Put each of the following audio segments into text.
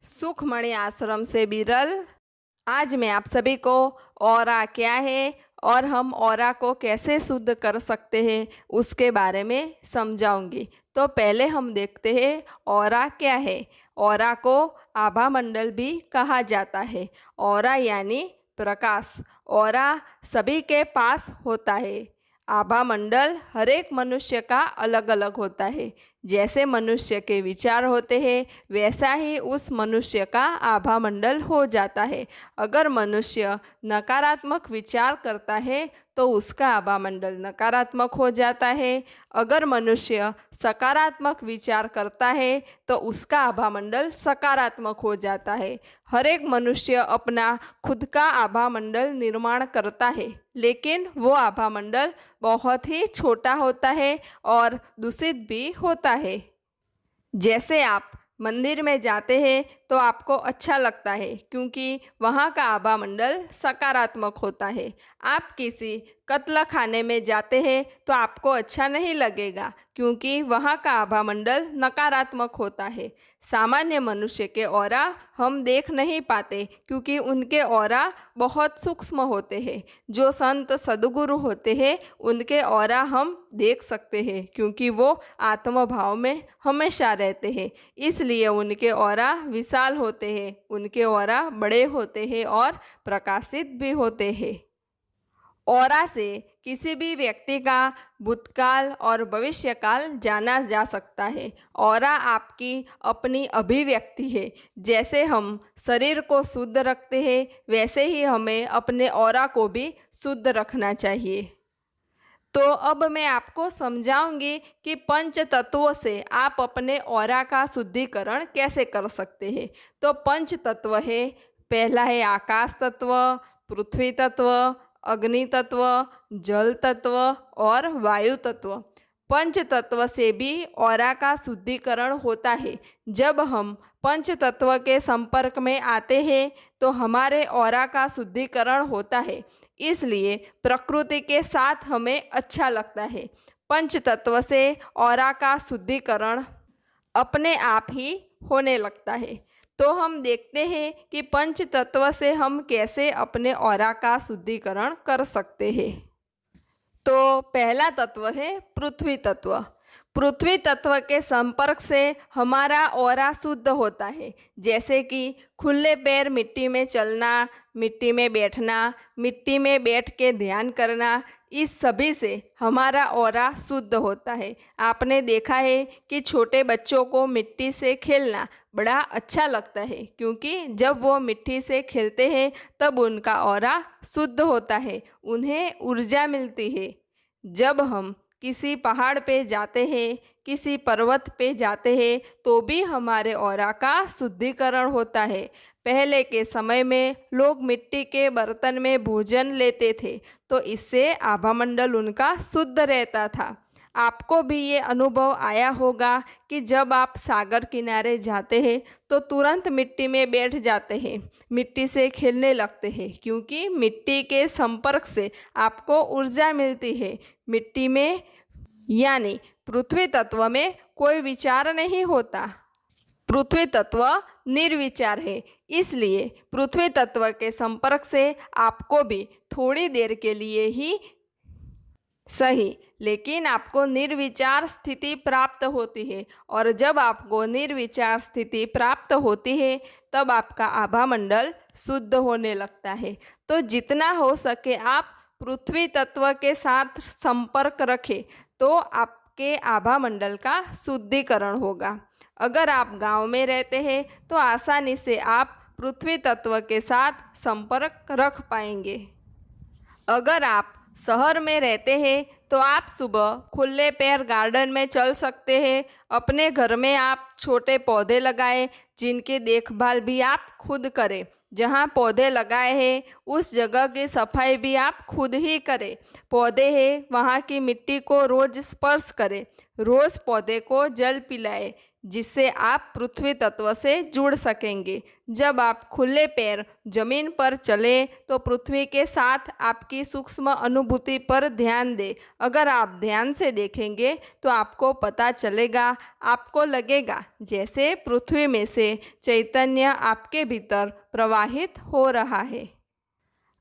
सुखमणि आश्रम से बिरल। आज मैं आप सभी को ऑरा क्या है और हम ऑरा को कैसे शुद्ध कर सकते हैं उसके बारे में समझाऊंगी। तो पहले हम देखते हैं ऑरा क्या है। ऑरा को आभा मंडल भी कहा जाता है। ऑरा यानी प्रकाश। ऑरा सभी के पास होता है। आभा मंडल हर एक मनुष्य का अलग अलग होता है। जैसे मनुष्य के विचार होते हैं वैसा ही उस मनुष्य का आभा मंडल हो जाता है। अगर मनुष्य नकारात्मक विचार करता है तो उसका आभा मंडल नकारात्मक हो जाता है। अगर मनुष्य सकारात्मक विचार करता है तो उसका आभा मंडल सकारात्मक हो जाता है। हर एक मनुष्य अपना खुद का आभा मंडल निर्माण करता है, लेकिन वो आभा मंडल बहुत ही छोटा होता है और दूषित भी होता है। जैसे आप मंदिर में जाते हैं तो आपको अच्छा लगता है क्योंकि वहाँ का आभा मंडल सकारात्मक होता है। आप किसी कत्ल खाने में जाते हैं तो आपको अच्छा नहीं लगेगा क्योंकि वहाँ का आभा मंडल नकारात्मक होता है। सामान्य मनुष्य के ऑरा हम देख नहीं पाते क्योंकि उनके ऑरा बहुत सूक्ष्म होते हैं। जो संत सद्गुरु होते हैं उनके ऑरा हम देख सकते हैं क्योंकि वो आत्मभाव में हमेशा रहते हैं, इसलिए उनके ऑरा विशाल होते हैं, उनके ऑरा बड़े होते हैं और प्रकाशित भी होते हैं। ऑरा से किसी भी व्यक्ति का भूतकाल और भविष्यकाल जाना जा सकता है। ऑरा आपकी अपनी अभिव्यक्ति है। जैसे हम शरीर को शुद्ध रखते हैं वैसे ही हमें अपने ऑरा को भी शुद्ध रखना चाहिए। तो अब मैं आपको समझाऊंगी कि पंच तत्वों से आप अपने ऑरा का शुद्धिकरण कैसे कर सकते हैं। तो पंच तत्व है, पहला है आकाश तत्व, पृथ्वी तत्व, अग्नि तत्व, जल तत्व और वायु तत्व। पंच तत्व से भी ऑरा का शुद्धिकरण होता है। जब हम पंच तत्व के संपर्क में आते हैं तो हमारे ऑरा का शुद्धिकरण होता है, इसलिए प्रकृति के साथ हमें अच्छा लगता है। पंच तत्व से ऑरा का शुद्धिकरण अपने आप ही होने लगता है। तो हम देखते हैं कि पंच तत्व से हम कैसे अपने ऑरा का शुद्धिकरण कर सकते हैं। तो पहला तत्व है पृथ्वी तत्व। पृथ्वी तत्व के संपर्क से हमारा ऑरा शुद्ध होता है। जैसे कि खुले पैर मिट्टी में चलना, मिट्टी में बैठना, मिट्टी में बैठ के ध्यान करना, इस सभी से हमारा ऑरा शुद्ध होता है। आपने देखा है कि छोटे बच्चों को मिट्टी से खेलना बड़ा अच्छा लगता है क्योंकि जब वो मिट्टी से खेलते हैं तब उनका ऑरा शुद्ध होता है, उन्हें ऊर्जा मिलती है। जब हम किसी पहाड़ पे जाते हैं, किसी पर्वत पे जाते हैं तो भी हमारे ऑरा का शुद्धिकरण होता है। पहले के समय में लोग मिट्टी के बर्तन में भोजन लेते थे तो इससे आभा मंडल उनका शुद्ध रहता था। आपको भी ये अनुभव आया होगा कि जब आप सागर किनारे जाते हैं तो तुरंत मिट्टी में बैठ जाते हैं, मिट्टी से खेलने लगते हैं क्योंकि मिट्टी के संपर्क से आपको ऊर्जा मिलती है। मिट्टी में यानी पृथ्वी तत्व में कोई विचार नहीं होता। पृथ्वी तत्व निर्विचार है, इसलिए पृथ्वी तत्व के संपर्क से आपको भी थोड़ी देर के लिए ही सही, लेकिन आपको निर्विचार स्थिति प्राप्त होती है और जब आपको निर्विचार स्थिति प्राप्त होती है तब आपका आभा मंडल शुद्ध होने लगता है। तो जितना हो सके आप पृथ्वी तत्व के साथ संपर्क रखें तो आपके आभा मंडल का शुद्धिकरण होगा। अगर आप गांव में रहते हैं तो आसानी से आप पृथ्वी तत्व के साथ संपर्क रख पाएंगे। अगर आप शहर में रहते हैं तो आप सुबह खुले पैर गार्डन में चल सकते हैं। अपने घर में आप छोटे पौधे लगाएं जिनकी देखभाल भी आप खुद करें। जहाँ पौधे लगाए हैं उस जगह की सफाई भी आप खुद ही करें। पौधे हैं वहाँ की मिट्टी को रोज स्पर्श करें, रोज पौधे को जल पिलाएं। जिससे आप पृथ्वी तत्व से जुड़ सकेंगे। जब आप खुले पैर जमीन पर चले तो पृथ्वी के साथ आपकी सूक्ष्म अनुभूति पर ध्यान दें। अगर आप ध्यान से देखेंगे तो आपको पता चलेगा, आपको लगेगा जैसे पृथ्वी में से चैतन्य आपके भीतर प्रवाहित हो रहा है।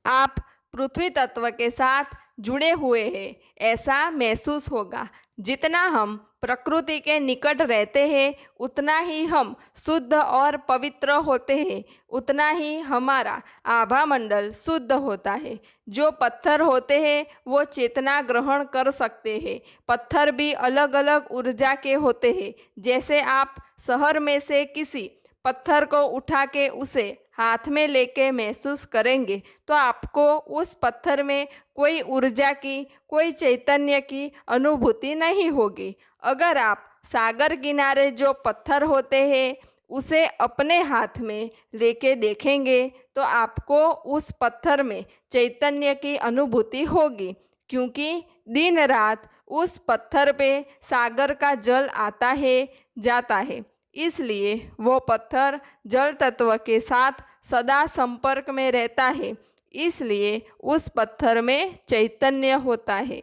आप पृथ्वी तत्व के साथ जुड़े हुए हैं, ऐसा महसूस होगा। जितना हम प्रकृति के निकट रहते हैं उतना ही हम शुद्ध और पवित्र होते हैं, उतना ही हमारा आभा मंडल शुद्ध होता है। जो पत्थर होते हैं वो चेतना ग्रहण कर सकते हैं। पत्थर भी अलग अलग ऊर्जा के होते हैं। जैसे आप शहर में से किसी पत्थर को उठा के उसे हाथ में लेके महसूस करेंगे तो आपको उस पत्थर में कोई ऊर्जा की, कोई चैतन्य की अनुभूति नहीं होगी। अगर आप सागर किनारे जो पत्थर होते हैं उसे अपने हाथ में लेके देखेंगे तो आपको उस पत्थर में चैतन्य की अनुभूति होगी, क्योंकि दिन रात उस पत्थर पे सागर का जल आता है, जाता है। इसलिए वो पत्थर जल तत्व के साथ सदा संपर्क में रहता है, इसलिए उस पत्थर में चैतन्य होता है।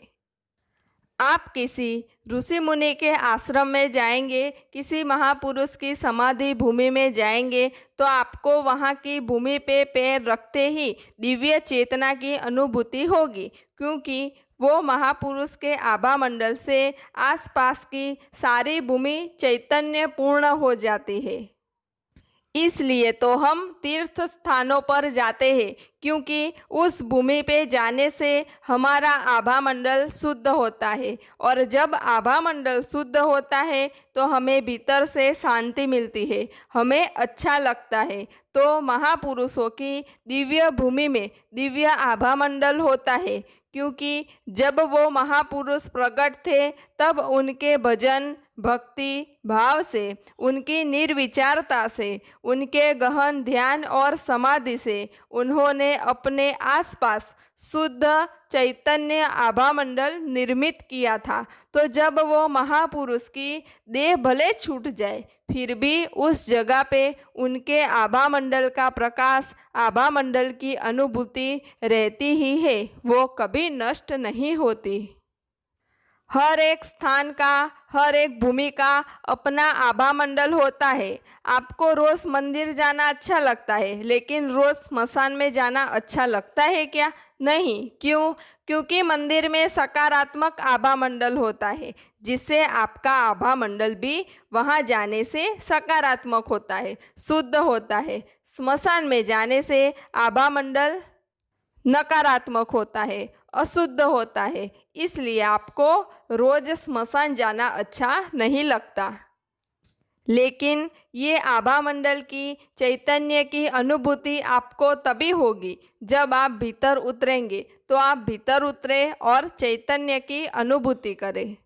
आप किसी ऋषि मुनि के आश्रम में जाएंगे, किसी महापुरुष की समाधि भूमि में जाएंगे तो आपको वहाँ की भूमि पे पैर रखते ही दिव्य चेतना की अनुभूति होगी, क्योंकि वो महापुरुष के आभा मंडल से आसपास की सारी भूमि चैतन्य पूर्ण हो जाती है। इसलिए तो हम तीर्थ स्थानों पर जाते हैं, क्योंकि उस भूमि पे जाने से हमारा आभा मंडल शुद्ध होता है, और जब आभा मंडल शुद्ध होता है तो हमें भीतर से शांति मिलती है, हमें अच्छा लगता है। तो महापुरुषों की दिव्य भूमि में दिव्य आभा मंडल होता है, क्योंकि जब वो महापुरुष प्रकट थे तब उनके भजन, भक्ति भाव से, उनकी निर्विचारता से, उनके गहन ध्यान और समाधि से उन्होंने अपने आसपास शुद्ध चैतन्य आभा मंडल निर्मित किया था। तो जब वो महापुरुष की देह भले छूट जाए फिर भी उस जगह पे उनके आभा मंडल का प्रकाश, आभा मंडल की अनुभूति रहती ही है, वो कभी नष्ट नहीं होती। हर एक स्थान का, हर एक भूमि का अपना आभा मंडल होता है। आपको रोज़ मंदिर जाना अच्छा लगता है, लेकिन रोज़ स्मशान में जाना अच्छा लगता है क्या? नहीं। क्यों? क्योंकि मंदिर में सकारात्मक आभा मंडल होता है, जिससे आपका आभा मंडल भी वहाँ जाने से सकारात्मक होता है, शुद्ध होता है। स्मशान में जाने से आभा मंडल नकारात्मक होता है, अशुद्ध होता है, इसलिए आपको रोज स्मशान जाना अच्छा नहीं लगता। लेकिन ये आभा मंडल की चैतन्य की अनुभूति आपको तभी होगी जब आप भीतर उतरेंगे। तो आप भीतर उतरे और चैतन्य की अनुभूति करें।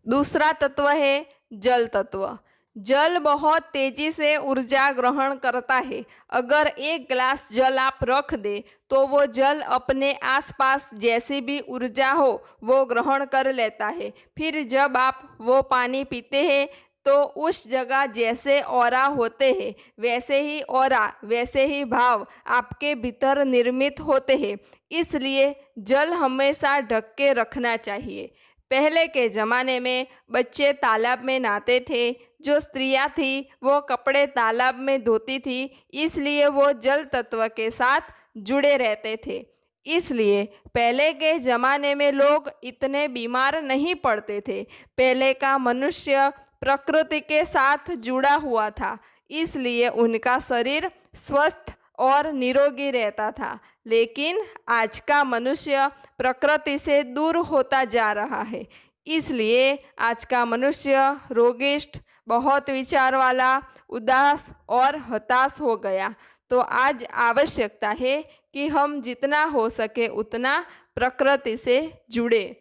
दूसरा तत्व है जल तत्व। जल बहुत तेजी से ऊर्जा ग्रहण करता है। अगर एक गिलास जल आप रख दे तो वो जल अपने आसपास जैसी भी ऊर्जा हो वो ग्रहण कर लेता है। फिर जब आप वो पानी पीते हैं तो उस जगह जैसे ऑरा होते हैं वैसे ही ऑरा, वैसे ही भाव आपके भीतर निर्मित होते हैं। इसलिए जल हमेशा ढक के रखना चाहिए। पहले के ज़माने में बच्चे तालाब में नहाते थे, जो स्त्रियां थी वो कपड़े तालाब में धोती थी, इसलिए वो जल तत्व के साथ जुड़े रहते थे। इसलिए पहले के ज़माने में लोग इतने बीमार नहीं पड़ते थे। पहले का मनुष्य प्रकृति के साथ जुड़ा हुआ था, इसलिए उनका शरीर स्वस्थ और निरोगी रहता था। लेकिन आज का मनुष्य प्रकृति से दूर होता जा रहा है, इसलिए आज का मनुष्य रोगिष्ठ, बहुत विचार वाला, उदास और हताश हो गया। तो आज आवश्यकता है कि हम जितना हो सके उतना प्रकृति से जुड़े।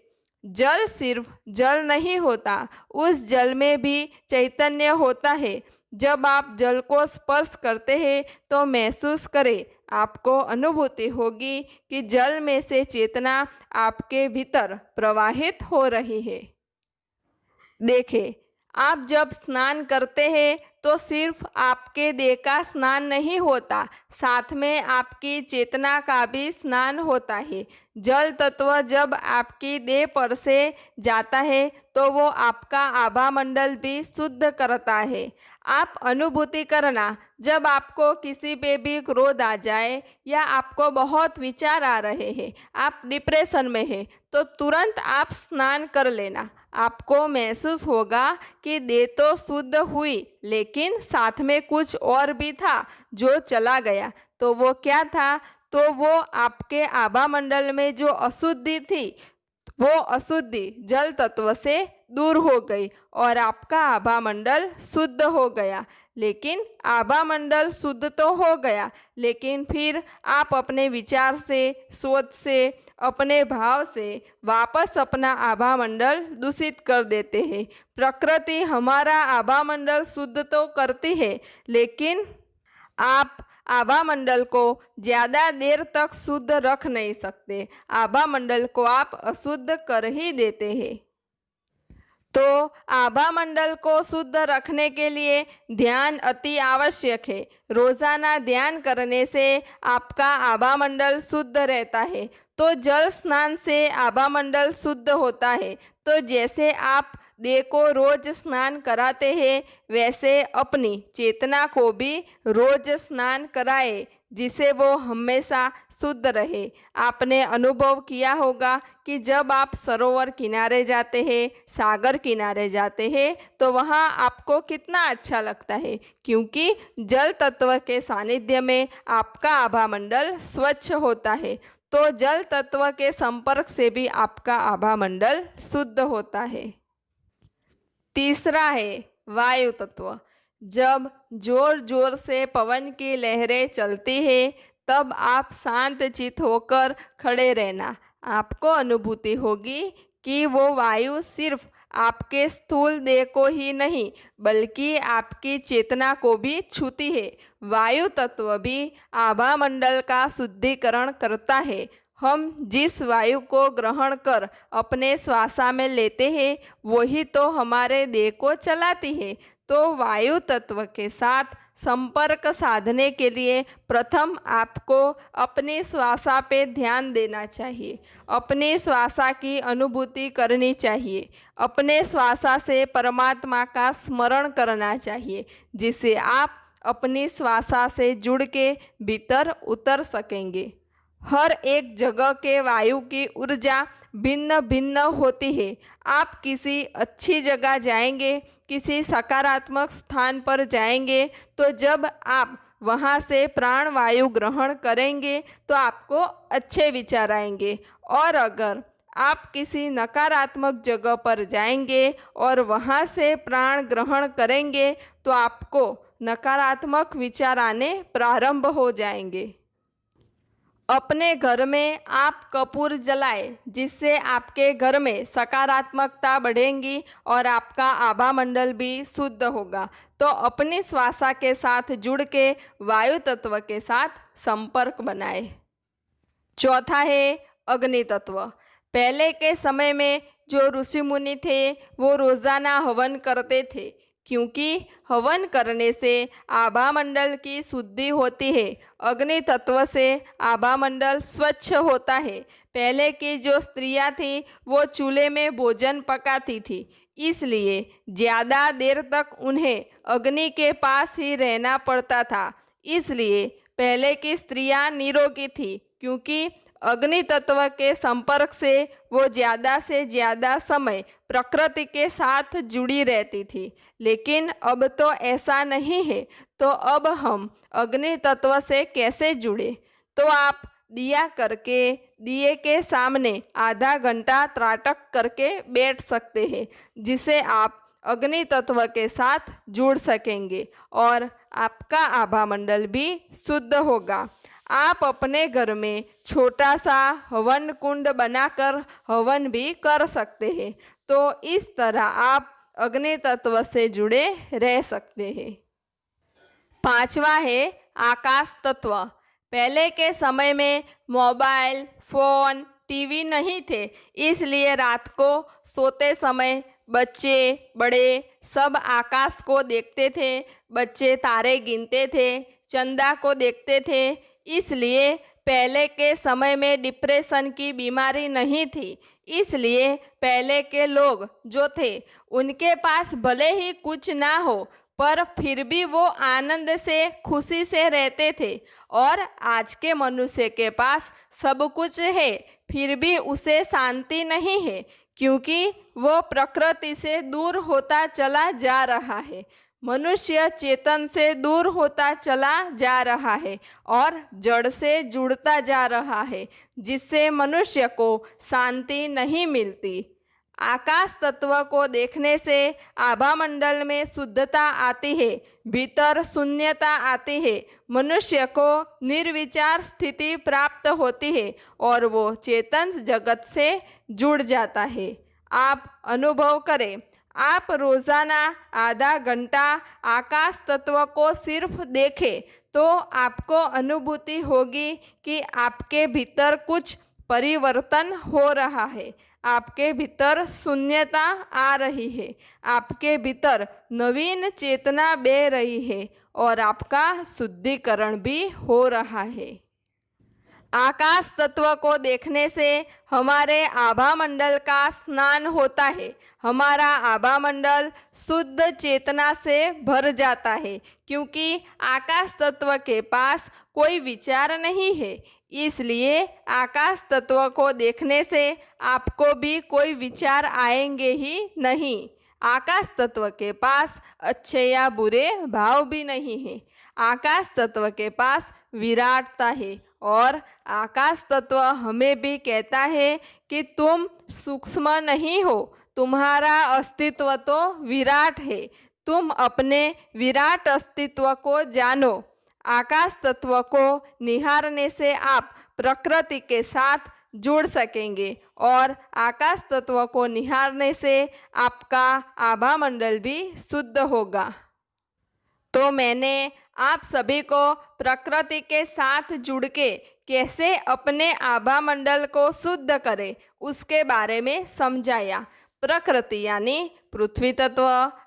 जल सिर्फ जल नहीं होता, उस जल में भी चैतन्य होता है। जब आप जल को स्पर्श करते हैं तो महसूस करें, आपको अनुभूति होगी कि जल में से चेतना आपके भीतर प्रवाहित हो रही है। देखें, आप जब स्नान करते हैं तो सिर्फ आपके देह का स्नान नहीं होता, साथ में आपकी चेतना का भी स्नान होता है। जल तत्व जब आपकी देह पर से जाता है तो वो आपका आभा मंडल भी शुद्ध करता है। आप अनुभूति करना, जब आपको किसी पे भी क्रोध आ जाए या आपको बहुत विचार आ रहे हैं, आप डिप्रेशन में हैं, तो तुरंत आप स्नान कर लेना। आपको महसूस होगा कि देह तो शुद्ध हुई, लेकिन साथ में कुछ और भी था जो चला गया। तो वो क्या था? तो वो आपके आभा मंडल में जो अशुद्धि थी, वो अशुद्धि जल तत्व से दूर हो गई और आपका आभा मंडल शुद्ध हो गया। लेकिन आभा मंडल शुद्ध तो हो गया, लेकिन फिर आप अपने विचार से, सोच से, अपने भाव से वापस अपना आभा मंडल दूषित कर देते हैं। प्रकृति हमारा आभा मंडल शुद्ध तो करती है, लेकिन आप आभा मंडल को ज़्यादा देर तक शुद्ध रख नहीं सकते। आभा मंडल को आप अशुद्ध कर ही देते हैं। तो आभा मंडल को शुद्ध रखने के लिए ध्यान अति आवश्यक है। रोज़ाना ध्यान करने से आपका आभा मंडल शुद्ध रहता है। तो जल स्नान से आभा मंडल शुद्ध होता है। तो जैसे आप देह को रोज स्नान कराते हैं, वैसे अपनी चेतना को भी रोज स्नान कराए, जिसे वो हमेशा शुद्ध रहे। आपने अनुभव किया होगा कि जब आप सरोवर किनारे जाते हैं, सागर किनारे जाते हैं, तो वहाँ आपको कितना अच्छा लगता है, क्योंकि जल तत्व के सानिध्य में आपका आभा मंडल स्वच्छ होता है। तो जल तत्व के संपर्क से भी आपका आभा मंडल शुद्ध होता है। तीसरा है वायु तत्व। जब जोर जोर से पवन की लहरें चलती है, तब आप शांत चित्त होकर खड़े रहना। आपको अनुभूति होगी कि वो वायु सिर्फ आपके स्थूल देह को ही नहीं, बल्कि आपकी चेतना को भी छूती है। वायु तत्व भी आभा मंडल का शुद्धिकरण करता है। हम जिस वायु को ग्रहण कर अपने श्वासा में लेते हैं, वही तो हमारे देह को चलाती है। तो वायु तत्व के साथ संपर्क साधने के लिए प्रथम आपको अपनी श्वासा पे ध्यान देना चाहिए। अपनी श्वासा की अनुभूति करनी चाहिए। अपने श्वासा से परमात्मा का स्मरण करना चाहिए, जिससे आप अपनी श्वासा से जुड़ के भीतर उतर सकेंगे। हर एक जगह के वायु की ऊर्जा भिन्न भिन्न होती है। आप किसी अच्छी जगह जाएंगे, किसी सकारात्मक स्थान पर जाएंगे, तो जब आप वहाँ से प्राण वायु ग्रहण करेंगे तो आपको अच्छे विचार आएंगे। और अगर आप किसी नकारात्मक जगह पर जाएंगे और वहाँ से प्राण ग्रहण करेंगे, तो आपको नकारात्मक विचार आने प्रारंभ हो जाएंगे। अपने घर में आप कपूर जलाएं, जिससे आपके घर में सकारात्मकता बढ़ेगी और आपका आभा मंडल भी शुद्ध होगा। तो अपनी श्वासा के साथ जुड़ के वायु तत्व के साथ संपर्क बनाएं। चौथा है अग्नि तत्व। पहले के समय में जो ऋषि मुनि थे, वो रोज़ाना हवन करते थे, क्योंकि हवन करने से आभा मंडल की शुद्धि होती है। अग्नि तत्व से आभा मंडल स्वच्छ होता है। पहले की जो स्त्रियां थी, वो चूल्हे में भोजन पकाती थी, इसलिए ज़्यादा देर तक उन्हें अग्नि के पास ही रहना पड़ता था। इसलिए पहले की स्त्रियां निरोगी थी, क्योंकि अग्नि तत्व के संपर्क से वो ज़्यादा से ज़्यादा समय प्रकृति के साथ जुड़ी रहती थी। लेकिन अब तो ऐसा नहीं है। तो अब हम अग्नि तत्व से कैसे जुड़े? तो आप दिया करके दिए के सामने आधा घंटा त्राटक करके बैठ सकते हैं, जिसे आप अग्नि तत्व के साथ जुड़ सकेंगे और आपका आभा मंडल भी शुद्ध होगा। आप अपने घर में छोटा सा हवन कुंड बनाकर हवन भी कर सकते हैं। तो इस तरह आप अग्नि तत्व से जुड़े रह सकते हैं। पांचवा है आकाश तत्व। पहले के समय में मोबाइल, फ़ोन, टीवी नहीं थे, इसलिए रात को सोते समय बच्चे बड़े सब आकाश को देखते थे, बच्चे तारे गिनते थे, चंदा को देखते थे। इसलिए पहले के समय में डिप्रेशन की बीमारी नहीं थी। इसलिए पहले के लोग जो थे उनके पास भले ही कुछ ना हो पर फिर भी वो आनंद से खुशी से रहते थे। और आज के मनुष्य के पास सब कुछ है फिर भी उसे शांति नहीं है, क्योंकि वो प्रकृति से दूर होता चला जा रहा है। मनुष्य चेतन से दूर होता चला जा रहा है और जड़ से जुड़ता जा रहा है, जिससे मनुष्य को शांति नहीं मिलती। आकाश तत्व को देखने से आभामंडल में शुद्धता आती है, भीतर शून्यता आती है, मनुष्य को निर्विचार स्थिति प्राप्त होती है और वो चेतन जगत से जुड़ जाता है। आप अनुभव करें, आप रोजाना आधा घंटा आकाश तत्व को सिर्फ देखें तो आपको अनुभूति होगी कि आपके भीतर कुछ परिवर्तन हो रहा है, आपके भीतर शून्यता आ रही है, आपके भीतर नवीन चेतना बह रही है और आपका शुद्धिकरण भी हो रहा है। आकाश तत्व को देखने से हमारे आभामंडल का स्नान होता है, हमारा आभामंडल शुद्ध चेतना से भर जाता है, क्योंकि आकाश तत्व के पास कोई विचार नहीं है। इसलिए आकाश तत्व को देखने से आपको भी कोई विचार आएंगे ही नहीं। आकाश तत्व के पास अच्छे या बुरे भाव भी नहीं है। आकाश तत्व के पास विराटता है और आकाश तत्व हमें भी कहता है कि तुम सूक्ष्म नहीं हो, तुम्हारा अस्तित्व तो विराट है, तुम अपने विराट अस्तित्व को जानो। आकाश तत्व को निहारने से आप प्रकृति के साथ जुड़ सकेंगे और आकाश तत्व को निहारने से आपका आभामंडल भी शुद्ध होगा। तो मैंने आप सभी को प्रकृति के साथ जुड़ के कैसे अपने आभामंडल को शुद्ध करें उसके बारे में समझाया। प्रकृति यानी पृथ्वी तत्व,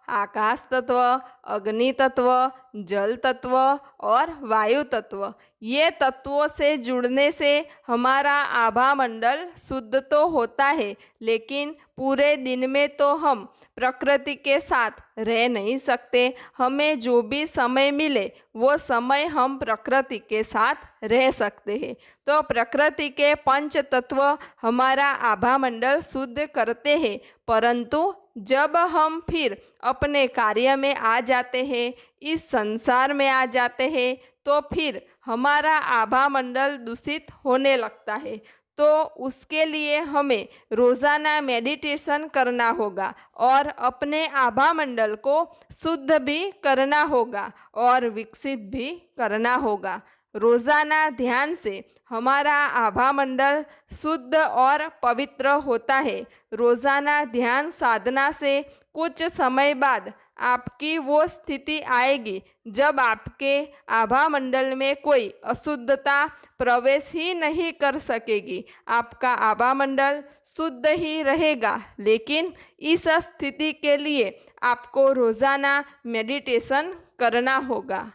आकाश तत्व, अग्नि तत्व, जल तत्व और वायु तत्व, ये तत्वों से जुड़ने से हमारा आभामंडल शुद्ध तो होता है, लेकिन पूरे दिन में तो हम प्रकृति के साथ रह नहीं सकते। हमें जो भी समय मिले वो समय हम प्रकृति के साथ रह सकते हैं। तो प्रकृति के पंच तत्व हमारा आभामंडल शुद्ध करते हैं, परंतु जब हम फिर अपने कार्य में आ जाते हैं, इस संसार में आ जाते हैं, तो फिर हमारा आभामंडल दूषित होने लगता है। तो उसके लिए हमें रोज़ाना मेडिटेशन करना होगा और अपने आभामंडल को शुद्ध भी करना होगा और विकसित भी करना होगा। रोज़ाना ध्यान से हमारा आभामंडल शुद्ध और पवित्र होता है। रोज़ाना ध्यान साधना से कुछ समय बाद आपकी वो स्थिति आएगी जब आपके आभामंडल में कोई अशुद्धता प्रवेश ही नहीं कर सकेगी। आपका आभामंडल शुद्ध ही रहेगा, लेकिन इस स्थिति के लिए आपको रोज़ाना मेडिटेशन करना होगा।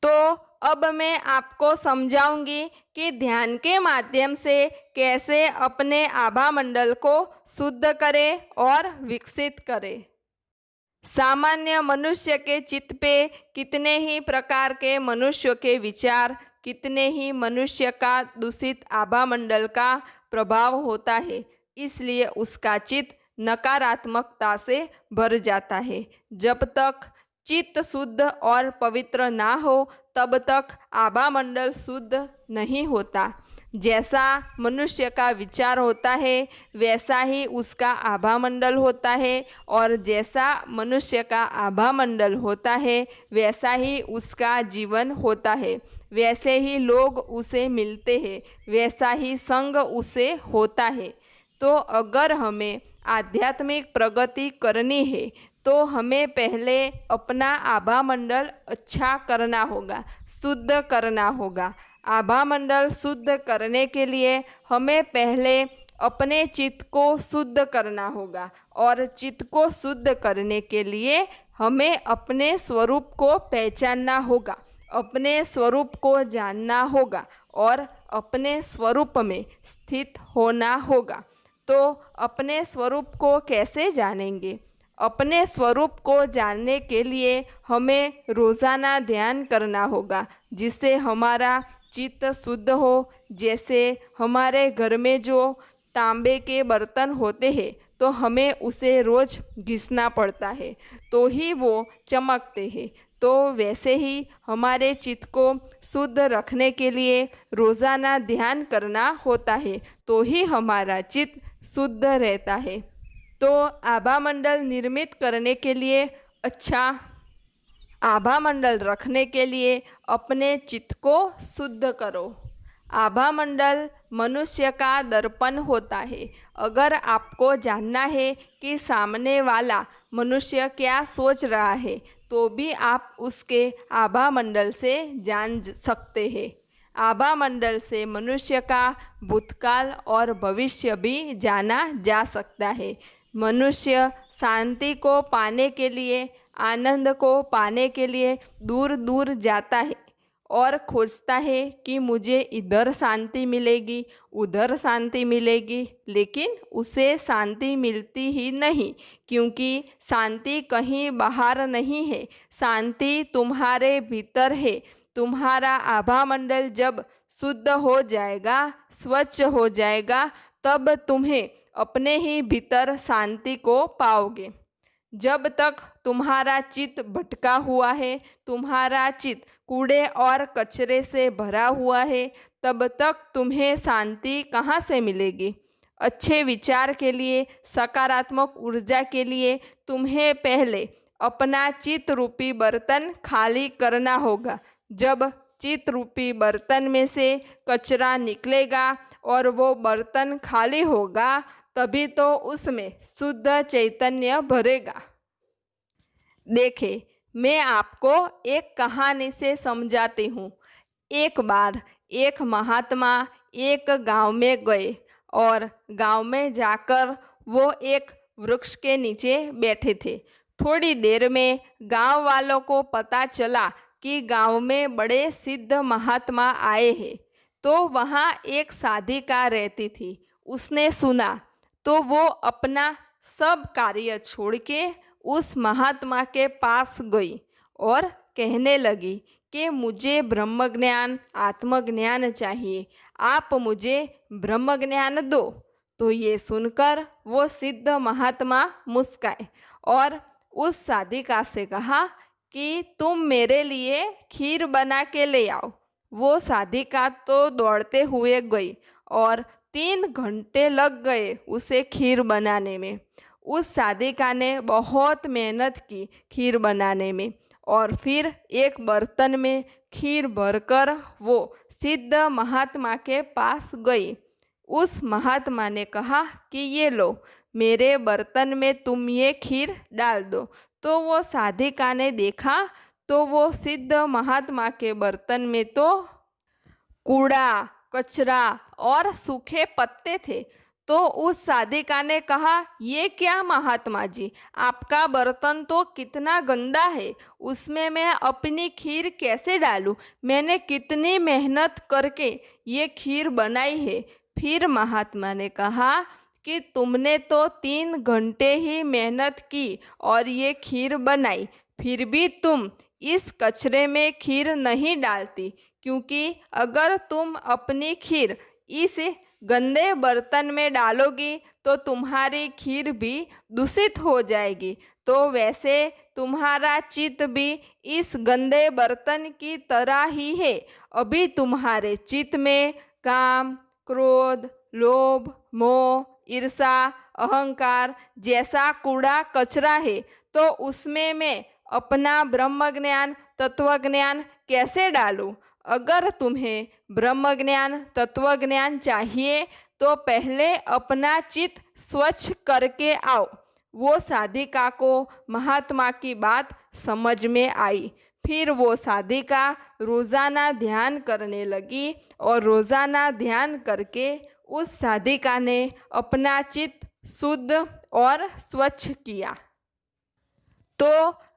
तो अब मैं आपको समझाऊंगी कि ध्यान के माध्यम से कैसे अपने आभामंडल को शुद्ध करें और विकसित करें। सामान्य मनुष्य के चित्त पे कितने ही प्रकार के मनुष्यों के विचार, कितने ही मनुष्य का दूषित आभामंडल का प्रभाव होता है, इसलिए उसका चित्त नकारात्मकता से भर जाता है। जब तक चित्त शुद्ध और पवित्र ना हो तब तक आभामंडल शुद्ध नहीं होता। जैसा मनुष्य का विचार होता है वैसा ही उसका आभामंडल होता है, और जैसा मनुष्य का आभामंडल होता है वैसा ही उसका जीवन होता है। वैसे ही लोग उसे मिलते हैं, वैसा ही संग उसे होता है। तो अगर हमें आध्यात्मिक प्रगति करनी है तो हमें पहले अपना आभामंडल अच्छा करना होगा, शुद्ध करना होगा। आभामंडल शुद्ध करने के लिए हमें पहले अपने चित्त को शुद्ध करना होगा और चित्त को शुद्ध करने के लिए हमें अपने स्वरूप को पहचानना होगा, अपने स्वरूप को जानना होगा और अपने स्वरूप में स्थित होना होगा। तो अपने स्वरूप को कैसे जानेंगे? अपने स्वरूप को जानने के लिए हमें रोज़ाना ध्यान करना होगा, जिससे हमारा चित्त शुद्ध हो। जैसे हमारे घर में जो तांबे के बर्तन होते हैं तो हमें उसे रोज़ घिसना पड़ता है तो ही वो चमकते हैं। तो वैसे ही हमारे चित्त को शुद्ध रखने के लिए रोज़ाना ध्यान करना होता है तो ही हमारा चित्त शुद्ध रहता है। तो आभा मंडल निर्मित करने के लिए आभा मंडल रखने के लिए अपने चित्त को शुद्ध करो। आभा मंडल मनुष्य का दर्पण होता है। अगर आपको जानना है कि सामने वाला मनुष्य क्या सोच रहा है तो भी आप उसके आभा मंडल से जान सकते हैं। आभा मंडल से मनुष्य का भूतकाल और भविष्य भी जाना जा सकता है। मनुष्य शांति को पाने के लिए, आनंद को पाने के लिए दूर दूर जाता है और खोजता है कि मुझे इधर शांति मिलेगी, उधर शांति मिलेगी, लेकिन उसे शांति मिलती ही नहीं, क्योंकि शांति कहीं बाहर नहीं है, शांति तुम्हारे भीतर है। तुम्हारा आभा मंडल जब शुद्ध हो जाएगा, स्वच्छ हो जाएगा, तब तुम्हें अपने ही भीतर शांति को पाओगे। जब तक तुम्हारा चित्त भटका हुआ है, तुम्हारा चित्त कूड़े और कचरे से भरा हुआ है, तब तक तुम्हें शांति कहाँ से मिलेगी? अच्छे विचार के लिए, सकारात्मक ऊर्जा के लिए तुम्हें पहले अपना चित्त रूपी बर्तन खाली करना होगा। जब चित्त रूपी बर्तन में से कचरा निकलेगा और वो बर्तन खाली होगा, तभी तो उसमें शुद्ध चैतन्य भरेगा। देखिए, मैं आपको एक कहानी से समझाती हूँ। एक बार एक महात्मा एक गांव में गए और गांव में जाकर वो एक वृक्ष के नीचे बैठे थे। थोड़ी देर में गांव वालों को पता चला कि गांव में बड़े सिद्ध महात्मा आए हैं। तो वहाँ एक साधिका रहती थी। उसने सुना तो वो अपना सब कार्य छोड़ के उस महात्मा के पास गई और कहने लगी कि मुझे ब्रह्म ज्ञान, आत्मज्ञान चाहिए, आप मुझे ब्रह्म ज्ञान दो। तो ये सुनकर वो सिद्ध महात्मा मुस्काए और उस साधिका से कहा कि तुम मेरे लिए खीर बना के ले आओ। वो साधिका तो दौड़ते हुए गई और 3 घंटे लग गए उसे खीर बनाने में। उस साधिका ने बहुत मेहनत की खीर बनाने में और फिर एक बर्तन में खीर भरकर वो सिद्ध महात्मा के पास गई। उस महात्मा ने कहा कि ये लो, मेरे बर्तन में तुम ये खीर डाल दो। तो वो साधिका ने देखा तो वो सिद्ध महात्मा के बर्तन में तो कूड़ा, कचरा और सूखे पत्ते थे। तो उस साधिका ने कहा, ये क्या महात्मा जी, आपका बर्तन तो कितना गंदा है, उसमें मैं अपनी खीर कैसे डालूं? मैंने कितनी मेहनत करके ये खीर बनाई है। फिर महात्मा ने कहा कि तुमने तो 3 घंटे ही मेहनत की और ये खीर बनाई, फिर भी तुम इस कचरे में खीर नहीं डालती, क्योंकि अगर तुम अपनी खीर इस गंदे बर्तन में डालोगी तो तुम्हारी खीर भी दूषित हो जाएगी। तो वैसे तुम्हारा चित्त भी इस गंदे बर्तन की तरह ही है। अभी तुम्हारे चित्त में काम, क्रोध, लोभ, मोह, ईर्षा, अहंकार जैसा कूड़ा कचरा है, तो उसमें मैं अपना ब्रह्म ज्ञान, तत्व ज्ञान कैसे डालूं? अगर तुम्हें ब्रह्म ज्ञान, तत्व ज्ञान चाहिए तो पहले अपना चित्त स्वच्छ करके आओ। वो साधिका को महात्मा की बात समझ में आई। फिर वो साधिका रोज़ाना ध्यान करने लगी और रोज़ाना ध्यान करके उस साधिका ने अपना चित्त शुद्ध और स्वच्छ किया। तो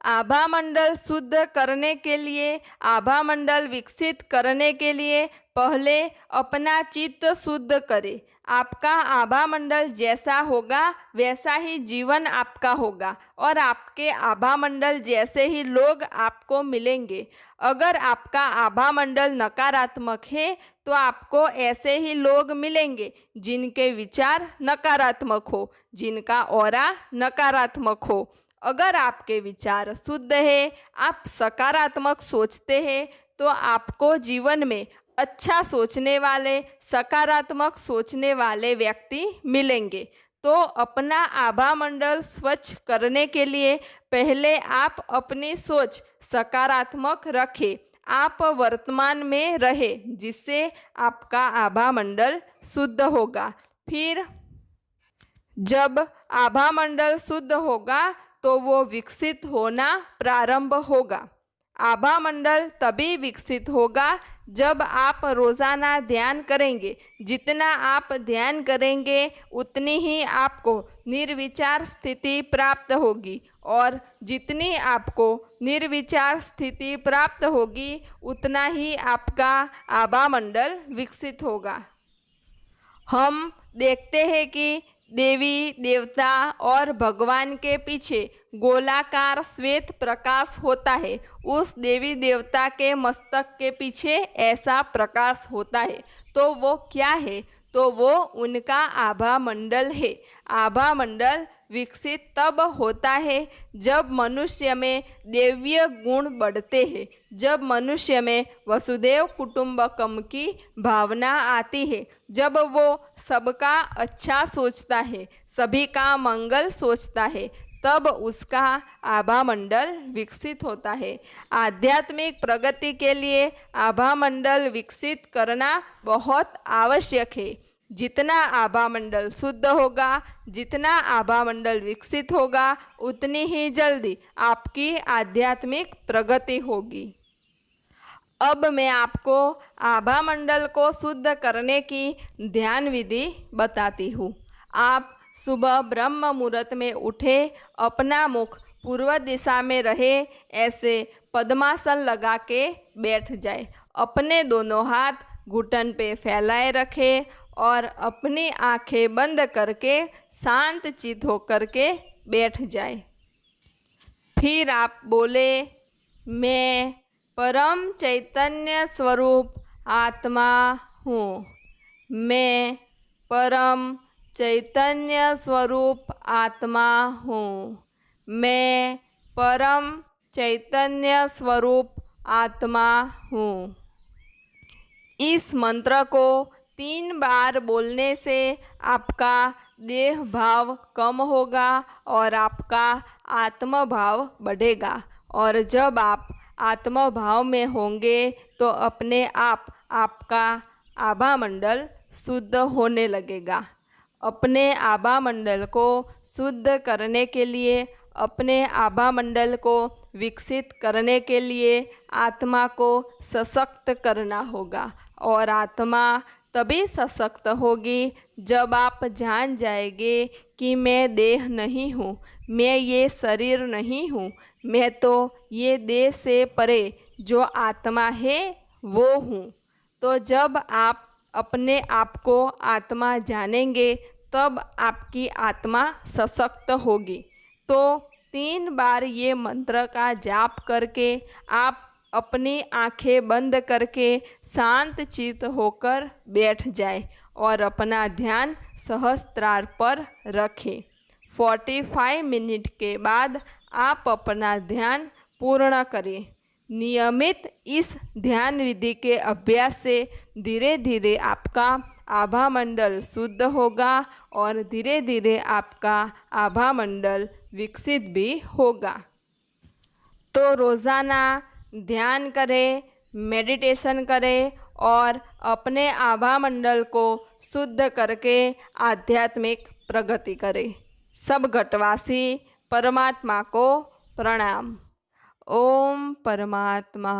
आभा मंडल शुद्ध करने के लिए, आभा मंडल विकसित करने के लिए पहले अपना चित्त शुद्ध करें। आपका आभा मंडल जैसा होगा वैसा ही जीवन आपका होगा और आपके आभा मंडल जैसे ही लोग आपको मिलेंगे। अगर आपका आभा मंडल नकारात्मक है तो आपको ऐसे ही लोग मिलेंगे जिनके विचार नकारात्मक हो, जिनका ऑरा नकारात्मक हो। अगर आपके विचार शुद्ध है, आप सकारात्मक सोचते हैं, तो आपको जीवन में अच्छा सोचने वाले, सकारात्मक सोचने वाले व्यक्ति मिलेंगे। तो अपना आभा मंडल स्वच्छ करने के लिए पहले आप अपनी सोच सकारात्मक रखें, आप वर्तमान में रहे, जिससे आपका आभा मंडल शुद्ध होगा। फिर जब आभा मंडल शुद्ध होगा तो वो विकसित होना प्रारंभ होगा। आभा मंडल तभी विकसित होगा जब आप रोज़ाना ध्यान करेंगे। जितना आप ध्यान करेंगे उतनी ही आपको निर्विचार स्थिति प्राप्त होगी और जितनी आपको निर्विचार स्थिति प्राप्त होगी उतना ही आपका आभा मंडल विकसित होगा। हम देखते हैं कि देवी देवता और भगवान के पीछे गोलाकार श्वेत प्रकाश होता है। उस देवी देवता के मस्तक के पीछे ऐसा प्रकाश होता है। तो वो क्या है? तो वो उनका आभा मंडल है। आभा मंडल विकसित तब होता है जब मनुष्य में दैवीय गुण बढ़ते हैं, जब मनुष्य में वसुदेव कुटुंबकम की भावना आती है, जब वो सबका अच्छा सोचता है, सभी का मंगल सोचता है, तब उसका आभा मंडल विकसित होता है। आध्यात्मिक प्रगति के लिए आभा मंडल विकसित करना बहुत आवश्यक है। जितना आभा मंडल शुद्ध होगा, जितना आभा मंडल विकसित होगा, उतनी ही जल्दी आपकी आध्यात्मिक प्रगति होगी। अब मैं आपको आभा मंडल को शुद्ध करने की ध्यान विधि बताती हूँ। आप सुबह ब्रह्म मुहूर्त में उठे, अपना मुख पूर्व दिशा में रहे, ऐसे पद्मासन लगा के बैठ जाए। अपने दोनों हाथ घुटन पे फैलाए रखे और अपनी आंखें बंद करके शांत चित्त होकर के बैठ जाए। फिर आप बोले, मैं परम चैतन्य स्वरूप आत्मा हूँ। मैं परम चैतन्य स्वरूप आत्मा हूँ। मैं परम चैतन्य स्वरूप आत्मा हूँ। इस मंत्र को 3 बार बोलने से आपका देह भाव कम होगा और आपका आत्म भाव बढ़ेगा। और जब आप आत्म भाव में होंगे तो अपने आप आपका आभा मंडल शुद्ध होने लगेगा। अपने आभा मंडल को शुद्ध करने के लिए, अपने आभा मंडल को विकसित करने के लिए आत्मा को सशक्त करना होगा। और आत्मा तभी सशक्त होगी जब आप जान जाएंगे कि मैं देह नहीं हूँ, मैं ये शरीर नहीं हूँ, मैं तो ये देह से परे जो आत्मा है वो हूँ। तो जब आप अपने आप को आत्मा जानेंगे तब आपकी आत्मा सशक्त होगी। तो 3 बार ये मंत्र का जाप करके आप अपनी आंखें बंद करके शांत चित्त होकर बैठ जाए और अपना ध्यान सहस्त्रार पर रखें। 45 मिनट के बाद आप अपना ध्यान पूर्ण करें। नियमित इस ध्यान विधि के अभ्यास से धीरे धीरे आपका आभा मंडल शुद्ध होगा और धीरे धीरे आपका आभा मंडल विकसित भी होगा। तो रोज़ाना ध्यान करें, मेडिटेशन करें और अपने आभा मंडल को शुद्ध करके आध्यात्मिक प्रगति करें। सब घटवासी परमात्मा को प्रणाम। ओम परमात्मा।